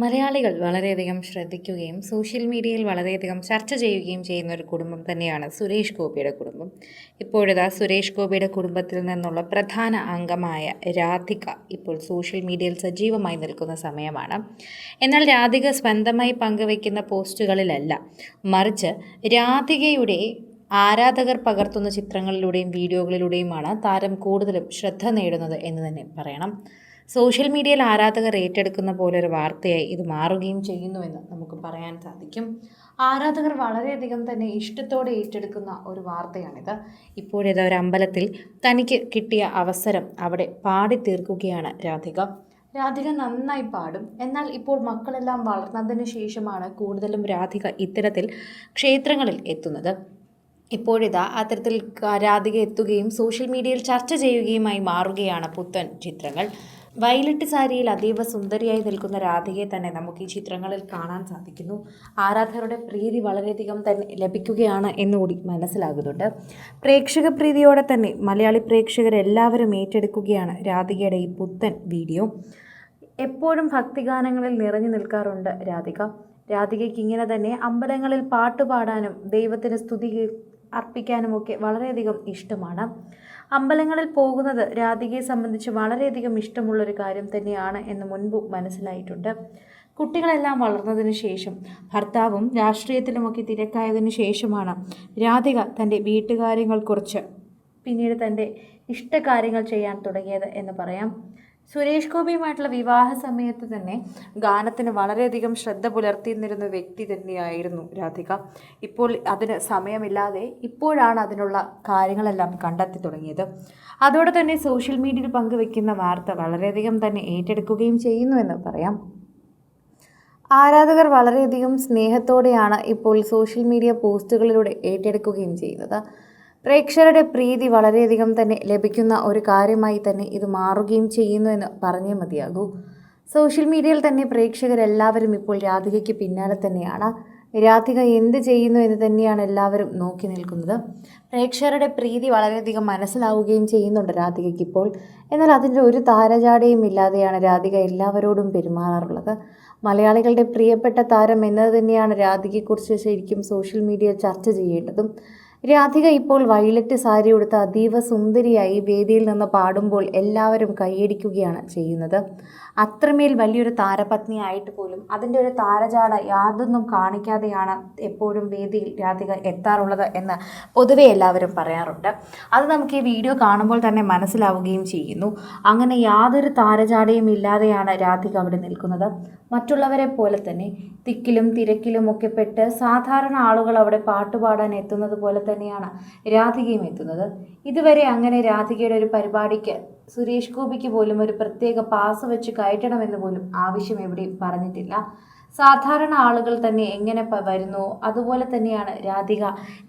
മലയാളികൾ വളരെയധികം ശ്രദ്ധിക്കുകയും സോഷ്യൽ മീഡിയയിൽ വളരെയധികം ചർച്ച ചെയ്യുകയും ചെയ്യുന്ന ഒരു കുടുംബം തന്നെയാണ് സുരേഷ് ഗോപിയുടെ കുടുംബം. ഇപ്പോഴിതാ സുരേഷ് ഗോപിയുടെ കുടുംബത്തിൽ നിന്നുള്ള പ്രധാന അംഗമായ രാധിക ഇപ്പോൾ സോഷ്യൽ മീഡിയയിൽ സജീവമായി നിൽക്കുന്ന സമയമാണ്. എന്നാൽ രാധിക സ്വന്തമായി പങ്കുവയ്ക്കുന്ന പോസ്റ്റുകളിലല്ല, മറിച്ച് രാധികയുടെ ആരാധകർ പകർത്തുന്ന ചിത്രങ്ങളിലൂടെയും വീഡിയോകളിലൂടെയുമാണ് താരം കൂടുതലും ശ്രദ്ധ നേടുന്നത് എന്ന് തന്നെ പറയണം. സോഷ്യൽ മീഡിയയിൽ ആരാധകർ ഏറ്റെടുക്കുന്ന പോലൊരു വാർത്തയായി ഇത് മാറുകയും ചെയ്യുന്നുവെന്ന് നമുക്ക് പറയാൻ സാധിക്കും. ആരാധകർ വളരെയധികം തന്നെ ഇഷ്ടത്തോടെ ഏറ്റെടുക്കുന്ന ഒരു വാർത്തയാണിത്. ഇപ്പോഴേത് ഒരു അമ്പലത്തിൽ തനിക്ക് കിട്ടിയ അവസരം അവിടെ പാടി തീർക്കുകയാണ് രാധിക. രാധിക നന്നായി പാടും. എന്നാൽ ഇപ്പോൾ മക്കളെല്ലാം വളർന്നതിന് ശേഷമാണ് കൂടുതലും രാധിക ഇത്തരത്തിൽ ക്ഷേത്രങ്ങളിൽ എത്തുന്നത്. ഇപ്പോഴിതാ അത്തരത്തിൽ രാധിക എത്തുകയും സോഷ്യൽ മീഡിയയിൽ ചർച്ച ചെയ്യുകയുമായി മാറുകയാണ് പുത്തൻ ചിത്രങ്ങൾ. വയലറ്റ് സാരിയിൽ അതീവ സുന്ദരിയായി നിൽക്കുന്ന രാധികയെ തന്നെ നമുക്ക് ഈ ചിത്രങ്ങളിൽ കാണാൻ സാധിക്കുന്നു. ആരാധകരുടെ പ്രീതി വളരെയധികം തന്നെ ലഭിക്കുകയാണ് എന്നുകൂടി മനസ്സിലാകുന്നുണ്ട്. പ്രേക്ഷക പ്രീതിയോടെ തന്നെ മലയാളി പ്രേക്ഷകരെല്ലാവരും ഏറ്റെടുക്കുകയാണ് രാധികയുടെ ഈ പുത്തൻ വീഡിയോ. എപ്പോഴും ഭക്തിഗാനങ്ങളിൽ നിറഞ്ഞു നിൽക്കാറുണ്ട് രാധിക. രാധികയ്ക്ക് ഇങ്ങനെ തന്നെ അമ്പലങ്ങളിൽ പാട്ടുപാടാനും ദൈവത്തിന് സ്തുതി അർപ്പിക്കാനുമൊക്കെ വളരെയധികം ഇഷ്ടമാണ്. അമ്പലങ്ങളിൽ പോകുന്നത് രാധികയെ സംബന്ധിച്ച് വളരെയധികം ഇഷ്ടമുള്ളൊരു കാര്യം തന്നെയാണ് എന്ന് മുൻപ് മനസ്സിലായിട്ടുണ്ട്. കുട്ടികളെല്ലാം വളർന്നതിന് ശേഷം ഭർത്താവും രാഷ്ട്രീയത്തിലുമൊക്കെ തിരക്കായതിനു ശേഷമാണ് രാധിക തൻ്റെ വീട്ടുകാര്യങ്ങൾ കുറിച്ച് പിന്നീട് തൻ്റെ ഇഷ്ടകാര്യങ്ങൾ ചെയ്യാൻ തുടങ്ങിയത് എന്ന് പറയാം. സുരേഷ് ഗോപിയുമായിട്ടുള്ള വിവാഹ സമയത്ത് തന്നെ ഗാനത്തിന് വളരെയധികം ശ്രദ്ധ പുലർത്തിയിരുന്ന വ്യക്തി തന്നെയായിരുന്നു രാധിക. ഇപ്പോൾ അതിന് സമയമില്ലാതെ ഇപ്പോഴാണ് അതിനുള്ള കാര്യങ്ങളെല്ലാം കണ്ടെത്തി തുടങ്ങിയത്. അതോടെ തന്നെ സോഷ്യൽ മീഡിയയിൽ പങ്കുവെക്കുന്ന വാർത്ത വളരെയധികം തന്നെ ഏറ്റെടുക്കുകയും ചെയ്യുന്നുവെന്ന് പറയാം. ആരാധകർ വളരെയധികം സ്നേഹത്തോടെയാണ് ഇപ്പോൾ സോഷ്യൽ മീഡിയ പോസ്റ്റുകളിലൂടെ ഏറ്റെടുക്കുകയും ചെയ്യുന്നത്. പ്രേക്ഷകരുടെ പ്രീതി വളരെയധികം തന്നെ ലഭിക്കുന്ന ഒരു കാര്യമായി തന്നെ ഇത് മാറുകയും ചെയ്യുന്നു എന്ന് പറഞ്ഞേ മതിയാകൂ. സോഷ്യൽ മീഡിയയിൽ തന്നെ പ്രേക്ഷകരെല്ലാവരും ഇപ്പോൾ രാധികയ്ക്ക് പിന്നാലെ തന്നെയാണ്. രാധിക എന്ത് ചെയ്യുന്നു എന്ന് തന്നെയാണ് എല്ലാവരും നോക്കി നിൽക്കുന്നത്. പ്രേക്ഷകരുടെ പ്രീതി വളരെയധികം മനസ്സിലാവുകയും ചെയ്യുന്നുണ്ട് രാധികയ്ക്ക് ഇപ്പോൾ. എന്നാൽ അതിൻ്റെ ഒരു താരജാടയും ഇല്ലാതെയാണ് രാധിക എല്ലാവരോടും പെരുമാറാറുള്ളത്. മലയാളികളുടെ പ്രിയപ്പെട്ട താരം എന്നത് തന്നെയാണ് രാധികയെക്കുറിച്ച് ശരിക്കും സോഷ്യൽ മീഡിയയിൽ ചർച്ച ചെയ്യേണ്ടതും. രാധിക ഇപ്പോൾ വയലറ്റ് സാരി ഉടുത്ത് അതീവ സുന്ദരിയായി വേദിയിൽ നിന്ന് പാടുമ്പോൾ എല്ലാവരും കൈയടിക്കുകയാണ് ചെയ്യുന്നത്. അത്രമേൽ വലിയൊരു താരപത്നിയായിട്ട് പോലും അതിൻ്റെ ഒരു താരജാട യാതൊന്നും കാണിക്കാതെയാണ് എപ്പോഴും വേദിയിൽ രാധിക എത്താറുള്ളത് എന്ന് പൊതുവെ എല്ലാവരും പറയാറുണ്ട്. അത് നമുക്ക് ഈ വീഡിയോ കാണുമ്പോൾ തന്നെ മനസ്സിലാവുകയും ചെയ്യുന്നു. അങ്ങനെ യാതൊരു താരജാടയും ഇല്ലാതെയാണ് രാധിക അവിടെ നിൽക്കുന്നത്. മറ്റുള്ളവരെ പോലെ തന്നെ തിക്കിലും തിരക്കിലും ഒക്കെ പെട്ട് സാധാരണ ആളുകൾ അവിടെ പാട്ടുപാടാൻ എത്തുന്നത് പോലെ തന്നെയാണ് രാധികയും എത്തുന്നത്. ഇതുവരെ അങ്ങനെ രാധികയുടെ ഒരു പരിപാടിക്ക് സുരേഷ് ഗോപിക്ക് പോലും ഒരു പ്രത്യേക പാസ് വെച്ച് കയറ്റണമെന്ന് പോലും ആവശ്യം എവിടെയും പറഞ്ഞിട്ടില്ല. സാധാരണ ആളുകൾ തന്നെ എങ്ങനെ വരുന്നു അതുപോലെ തന്നെയാണ് രാധിക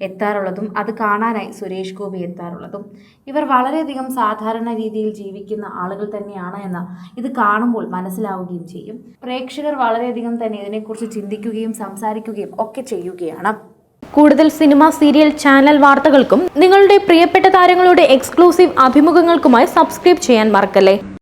എത്താറുള്ളതും അത് കാണാനായി സുരേഷ് ഗോപി എത്താറുള്ളതും. ഇവർ വളരെയധികം സാധാരണ രീതിയിൽ ജീവിക്കുന്ന ആളുകൾ തന്നെയാണ് എന്ന് ഇത് കാണുമ്പോൾ മനസ്സിലാവുകയും ചെയ്യും. പ്രേക്ഷകർ വളരെയധികം തന്നെ ഇതിനെക്കുറിച്ച് ചിന്തിക്കുകയും സംസാരിക്കുകയും ഒക്കെ ചെയ്യുകയാണ്. കൂടുതൽ സിനിമ, സീരിയൽ, ചാനൽ വാർത്തകൾക്കും നിങ്ങളുടെ പ്രിയപ്പെട്ട താരങ്ങളുടെ എക്സ്ക്ലൂസീവ് അഭിമുഖങ്ങൾക്കുമായി സബ്സ്ക്രൈബ് ചെയ്യാൻ മറക്കല്ലേ.